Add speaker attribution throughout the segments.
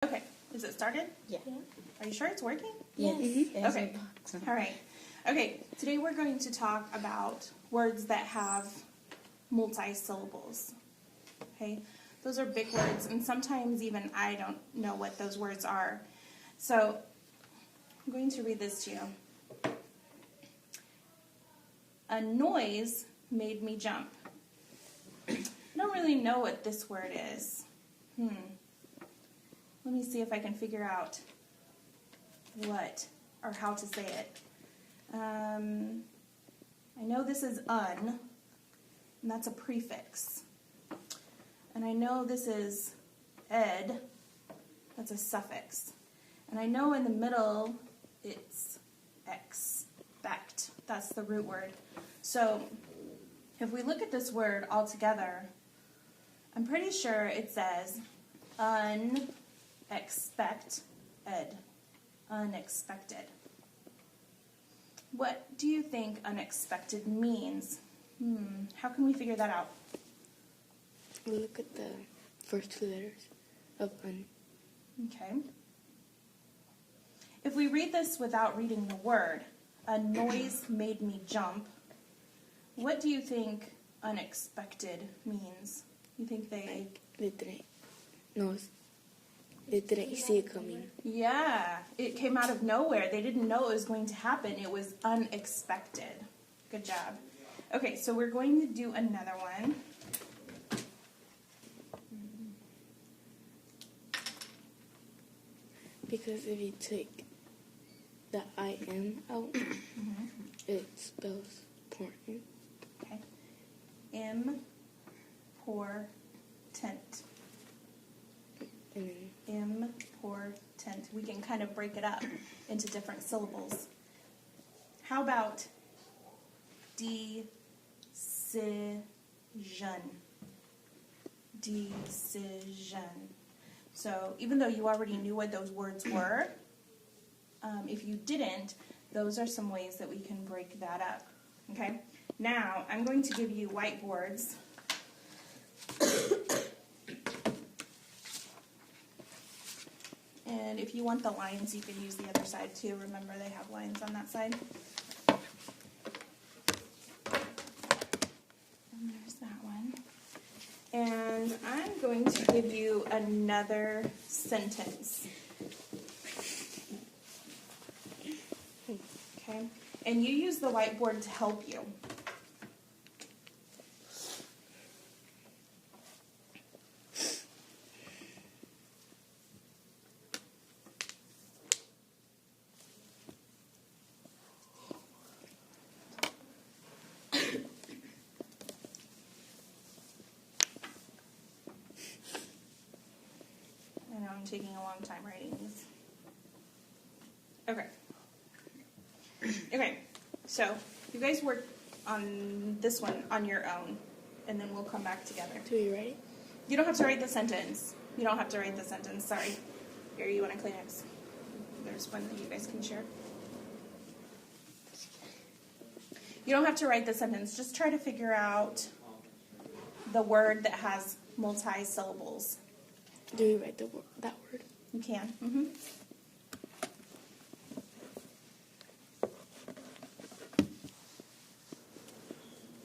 Speaker 1: Okay, is it started?
Speaker 2: Yeah.
Speaker 1: Are you sure it's working?
Speaker 2: Yes.
Speaker 1: Mm-hmm. Okay. All right. Okay, today we're going to talk about words that have multi-syllables. Okay, those are big words, and sometimes even I don't know what those words are. So I'm going to read this to you. A noise made me jump. I don't really know what this word is. Let me see if I can figure out what or how to say it. I know this is un, and that's a prefix. And I know this is ed, that's a suffix. And I know in the middle it's expect, that's the root word. So if we look at this word all together, I'm pretty sure it says unexpected. Unexpected. What do you think unexpected means? How can we figure that out?
Speaker 2: Look at the first two letters of un.
Speaker 1: Okay. If we read this without reading the word, a noise made me jump, what do you think unexpected means? You think they...
Speaker 2: They didn't see it coming.
Speaker 1: Yeah, it came out of nowhere. They didn't know it was going to happen. It was unexpected. Good job. Okay, so we're going to do another one.
Speaker 2: Because if you take the I-M out, it spells important.
Speaker 1: Okay. Important.
Speaker 2: And
Speaker 1: Important. We can kind of break it up into different syllables. How about decision? Decision. So even though you already knew what those words were, if you didn't, those are some ways that we can break that up. Okay? Now, I'm going to give you whiteboards. And if you want the lines, you can use the other side too. Remember, they have lines on that side. And there's that one. And I'm going to give you another sentence. Okay? And you use the whiteboard to help you. I know I'm taking a long time writing these. Okay. Okay, so you guys work on this one on your own, and then we'll come back together.
Speaker 2: Do you write it?
Speaker 1: You don't have to write the sentence. You don't have to write the sentence, sorry. Here, you want a Kleenex? There's one that you guys can share. You don't have to write the sentence. Just try to figure out the word that has multi-syllables.
Speaker 2: Do you write that word?
Speaker 1: You can.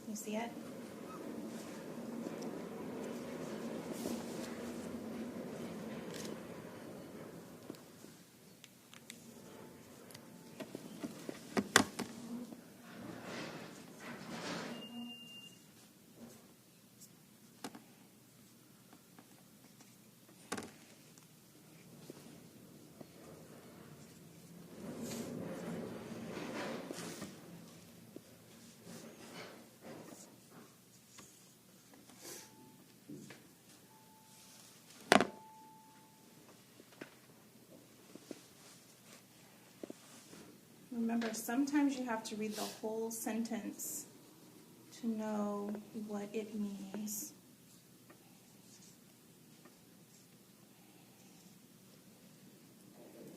Speaker 1: You see it? Remember, sometimes you have to read the whole sentence to know what it means.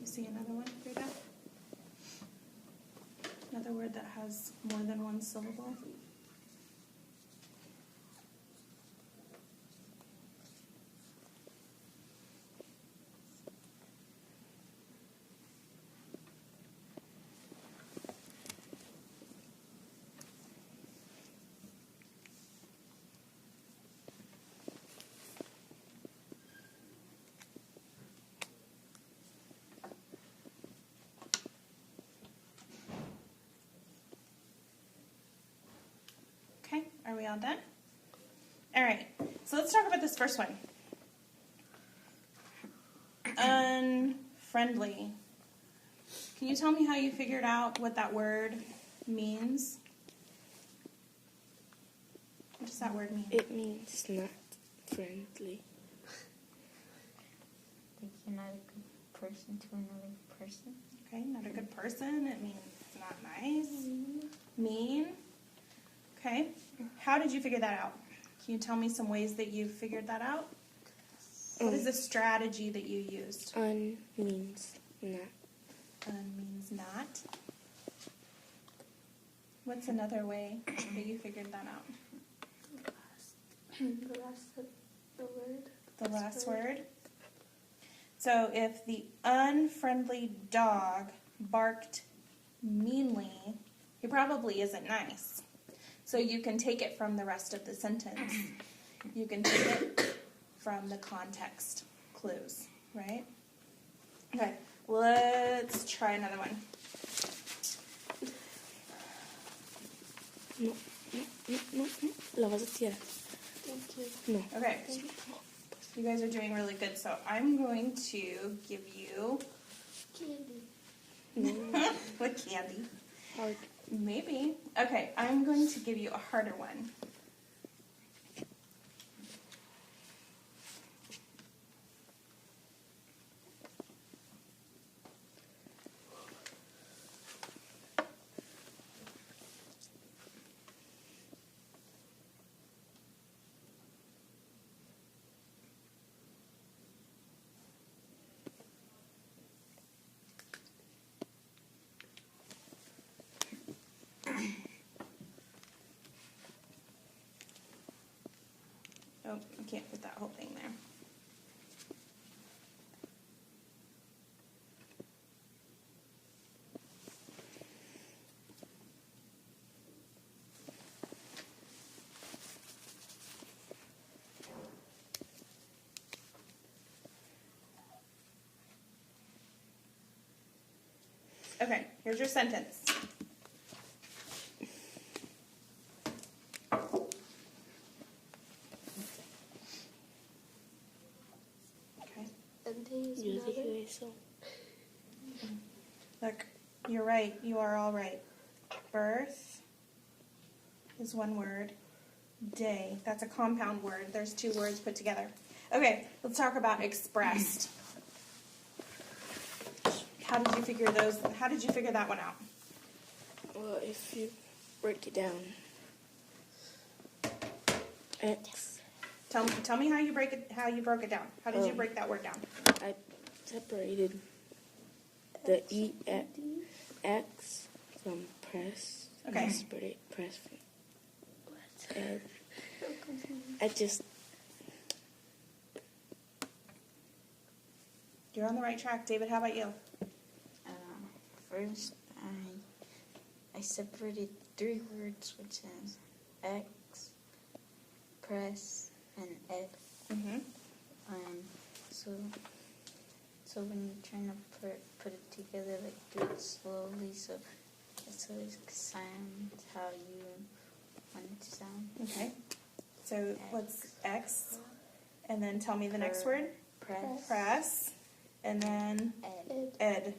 Speaker 1: You see another one, Frida? Another word that has more than one syllable? all done? All right, so let's talk about this first one. Unfriendly. Can you tell me how you figured out what that word means? What does that word mean?
Speaker 2: It means not friendly.
Speaker 3: Like you're not a good person to another person.
Speaker 1: Okay, not a good person. It means not nice. Mean. Okay. How did you figure that out? Can you tell me some ways that you figured that out? What is the strategy that you used?
Speaker 2: Means not.
Speaker 1: Means not. What's another way that you figured that out?
Speaker 4: The word.
Speaker 1: The last word. So if the unfriendly dog barked meanly, he probably isn't nice. So you can take it from the rest of the sentence. You can take it from the context clues, right? Okay, let's try another one.
Speaker 2: No. La vas a tirar.
Speaker 4: Thank you.
Speaker 2: No.
Speaker 1: Okay, you guys are doing really good, so I'm going to give you
Speaker 4: Candy.
Speaker 2: No.
Speaker 1: what candy?
Speaker 2: Hard.
Speaker 1: Maybe. Okay, I'm going to give you a harder one. Oh, I can't put that whole thing there. Okay, here's your sentence. Okay.
Speaker 4: Andy's
Speaker 2: Yo
Speaker 4: mother.
Speaker 2: dije eso.
Speaker 1: Look, you're right. You are all right. Birth is one word. Day, that's a compound word. There's two words put together. Okay, let's talk about expressed. How did you figure that one out?
Speaker 2: Well, if you break it down, X.
Speaker 1: Tell me how you broke it down. How did you break that word down?
Speaker 2: I separated the EX from press.
Speaker 1: Okay.
Speaker 2: I separated press from. And I just.
Speaker 1: You're on the right track, David. How about you?
Speaker 3: First, I separated 3 words, which is X, press, and ed.
Speaker 1: Mm-hmm.
Speaker 3: So when you're trying to put it together, like do it slowly, so it always sounds how you want it to sound.
Speaker 1: Okay. So what's X? And then tell me the next word.
Speaker 3: Press.
Speaker 1: Press. And then
Speaker 3: Ed.
Speaker 1: ed.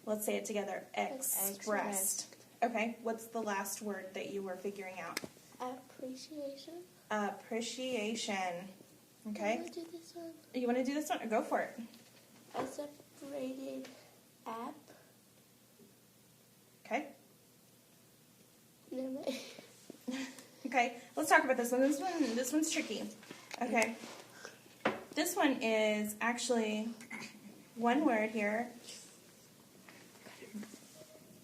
Speaker 1: Let's say it together. Expressed. Okay. What's the last word that you were figuring out?
Speaker 4: Appreciation.
Speaker 1: Appreciation. Okay.
Speaker 4: I want to do this one.
Speaker 1: You want to do this one? Go for it.
Speaker 4: I separated app.
Speaker 1: Okay.
Speaker 4: Never mind.
Speaker 1: Okay. Let's talk about this one. This one's tricky. Okay. This one is actually one word here,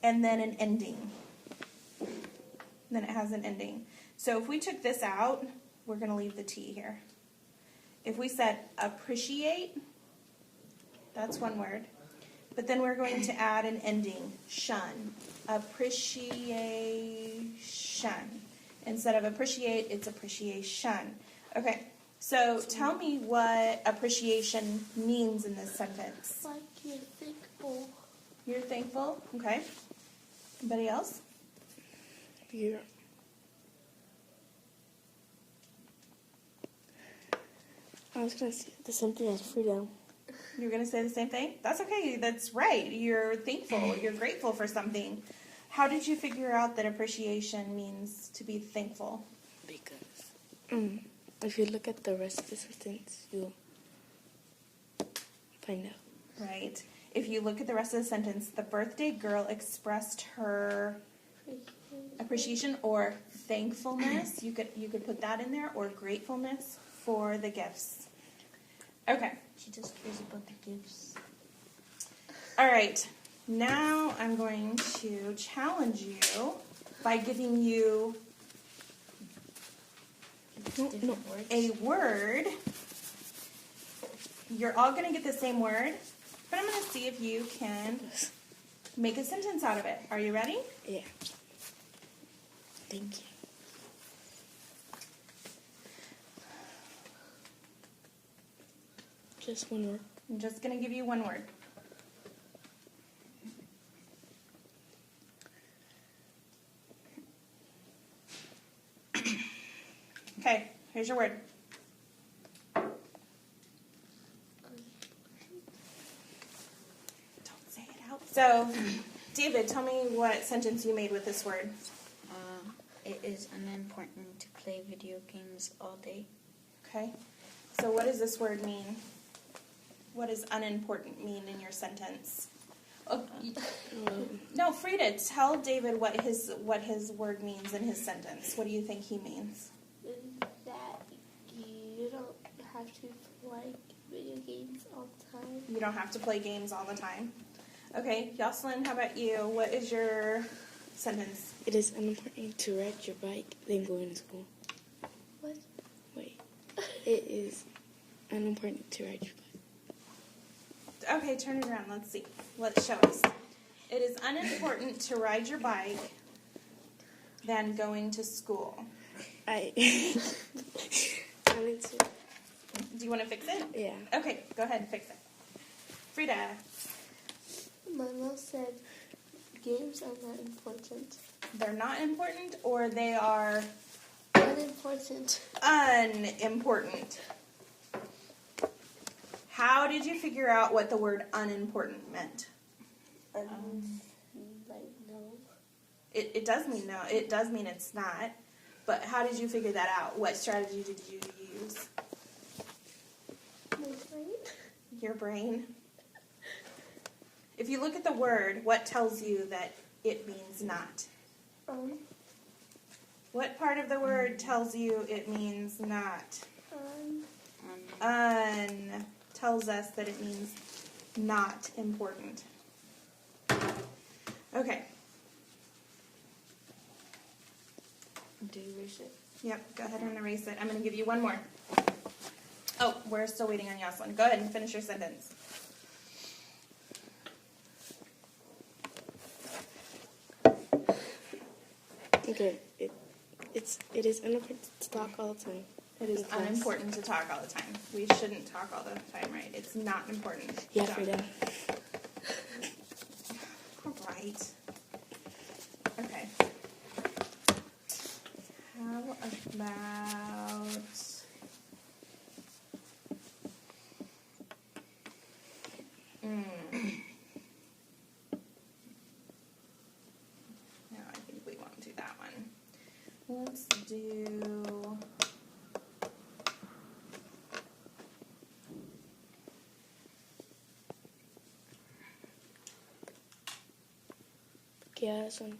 Speaker 1: and then an ending. Then it has an ending. So if we took this out, we're going to leave the T here. If we said appreciate, that's one word. But then we're going to add an ending, shun. Appreciation. Instead of appreciate, it's appreciation. Okay, so tell me what appreciation means in this sentence.
Speaker 4: Like you're thankful.
Speaker 1: You're thankful? Okay. Anybody else?
Speaker 2: You're I was going to say the same thing as freedom.
Speaker 1: You're going to say the same thing? That's okay. That's right. You're thankful. You're grateful for something. How did you figure out that appreciation means to be thankful?
Speaker 2: Because if you look at the rest of the sentence, you'll find out.
Speaker 1: Right. If you look at the rest of the sentence, the birthday girl expressed her appreciation or thankfulness. You could put that in there, or gratefulness for the gifts. Okay.
Speaker 3: She just cares about the gifts.
Speaker 1: All right. Now I'm going to challenge you by giving you
Speaker 3: Different words.
Speaker 1: a word. You're all going to get the same word, but I'm going to see if you can make a sentence out of it. Are you ready?
Speaker 2: Yeah. Thank you. Just one word.
Speaker 1: I'm just going to give you one word. Okay, here's your word. Don't say it out. So, David, tell me what sentence you made with this word.
Speaker 3: It is unimportant to play video games all day.
Speaker 1: Okay. So what does this word mean? What does unimportant mean in your sentence? Oh, no, Frida, tell David what his word means in his sentence. What do you think he means?
Speaker 4: That you don't have to play video games all the time.
Speaker 1: You don't have to play games all the time. Okay, Jocelyn, how about you? What is your sentence?
Speaker 2: It is unimportant to ride your bike than going to school.
Speaker 4: What?
Speaker 2: Wait. It is unimportant to ride your bike.
Speaker 1: Okay, turn it around. Let's see. Let's show us. It is unimportant to ride your bike than going to school.
Speaker 2: I need to.
Speaker 1: Do you want to fix it?
Speaker 2: Yeah.
Speaker 1: Okay, go ahead and fix it. Frida.
Speaker 4: My mom said games are not important.
Speaker 1: They're not important, or they are
Speaker 4: Unimportant.
Speaker 1: unimportant. How did you figure out what the word unimportant meant?
Speaker 4: Like no.
Speaker 1: It does mean no. It does mean it's not. But how did you figure that out? What strategy did you use?
Speaker 4: My brain.
Speaker 1: Your brain? If you look at the word, what tells you that it means not? What part of the word tells you it means not? Tells us that it means not important. Okay.
Speaker 3: Do you erase it?
Speaker 1: Yep, go ahead and erase it. I'm going to give you one more. Oh, we're still waiting on Jocelyn. Go ahead and finish your sentence.
Speaker 2: Okay. It is unimportant to talk all the time.
Speaker 1: It is
Speaker 2: in class.
Speaker 1: unimportant to talk all the time. We shouldn't talk all the time, right? It's not important.
Speaker 2: Yeah,
Speaker 1: Done.
Speaker 2: Frida.
Speaker 1: All right. Okay. How about... No, I think we won't do that one. Let's do...
Speaker 2: Yeah, that's one.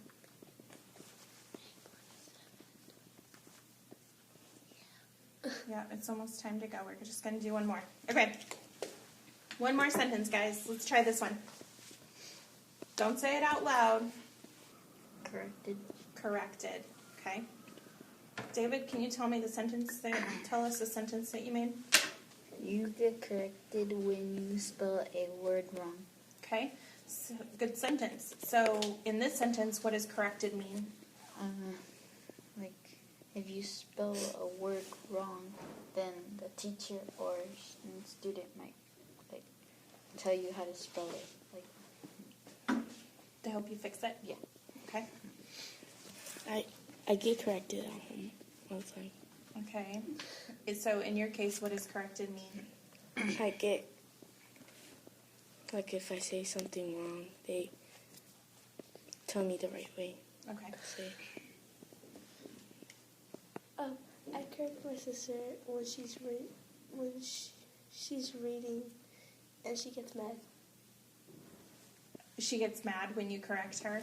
Speaker 1: Yeah, it's almost time to go. We're just going to do one more. Okay. One more sentence, guys. Let's try this one. Don't say it out loud.
Speaker 3: Corrected.
Speaker 1: Corrected. Okay. David, can you tell us the sentence that you made?
Speaker 3: You get corrected when you spell a word wrong.
Speaker 1: Okay. So, good sentence. So, in this sentence, what does corrected mean?
Speaker 3: Like, if you spell a word wrong, then the teacher or student might like tell you how to spell it. Like,
Speaker 1: To help you fix it?
Speaker 3: yeah.
Speaker 1: Okay.
Speaker 2: I get corrected at home all the time.
Speaker 1: Okay. So in your case, what does corrected mean?
Speaker 2: Like if I say something wrong, they tell me the right way
Speaker 1: Okay.
Speaker 2: to say it.
Speaker 4: I correct my sister when she's reading, and she gets mad.
Speaker 1: She gets mad when you correct her?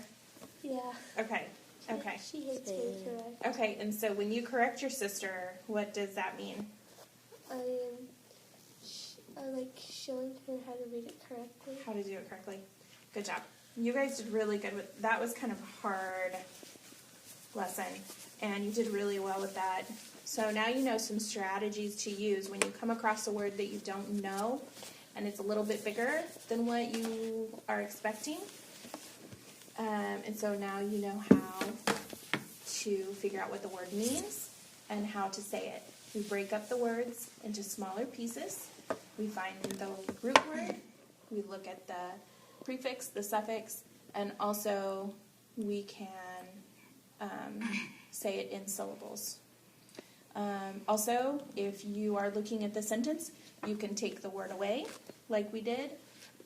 Speaker 4: Yeah.
Speaker 1: Okay. Okay.
Speaker 4: She hates being correct.
Speaker 1: Okay, and so when you correct your sister, what does that mean?
Speaker 4: I like showing her how to read it correctly.
Speaker 1: How to do it correctly. Good job. You guys did really good with that. Was kind of a hard lesson, and you did really well with that. So now you know some strategies to use when you come across a word that you don't know and it's a little bit bigger than what you are expecting. And so now you know how to figure out what the word means and how to say it. We break up the words into smaller pieces. We find the root word. We look at the prefix, the suffix, and also we can say it in syllables. Also, if you are looking at the sentence, you can take the word away, like we did,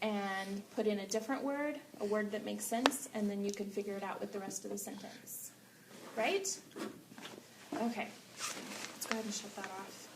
Speaker 1: and put in a different word, a word that makes sense, and then you can figure it out with the rest of the sentence. Right? Okay. Let's go ahead and shut that off.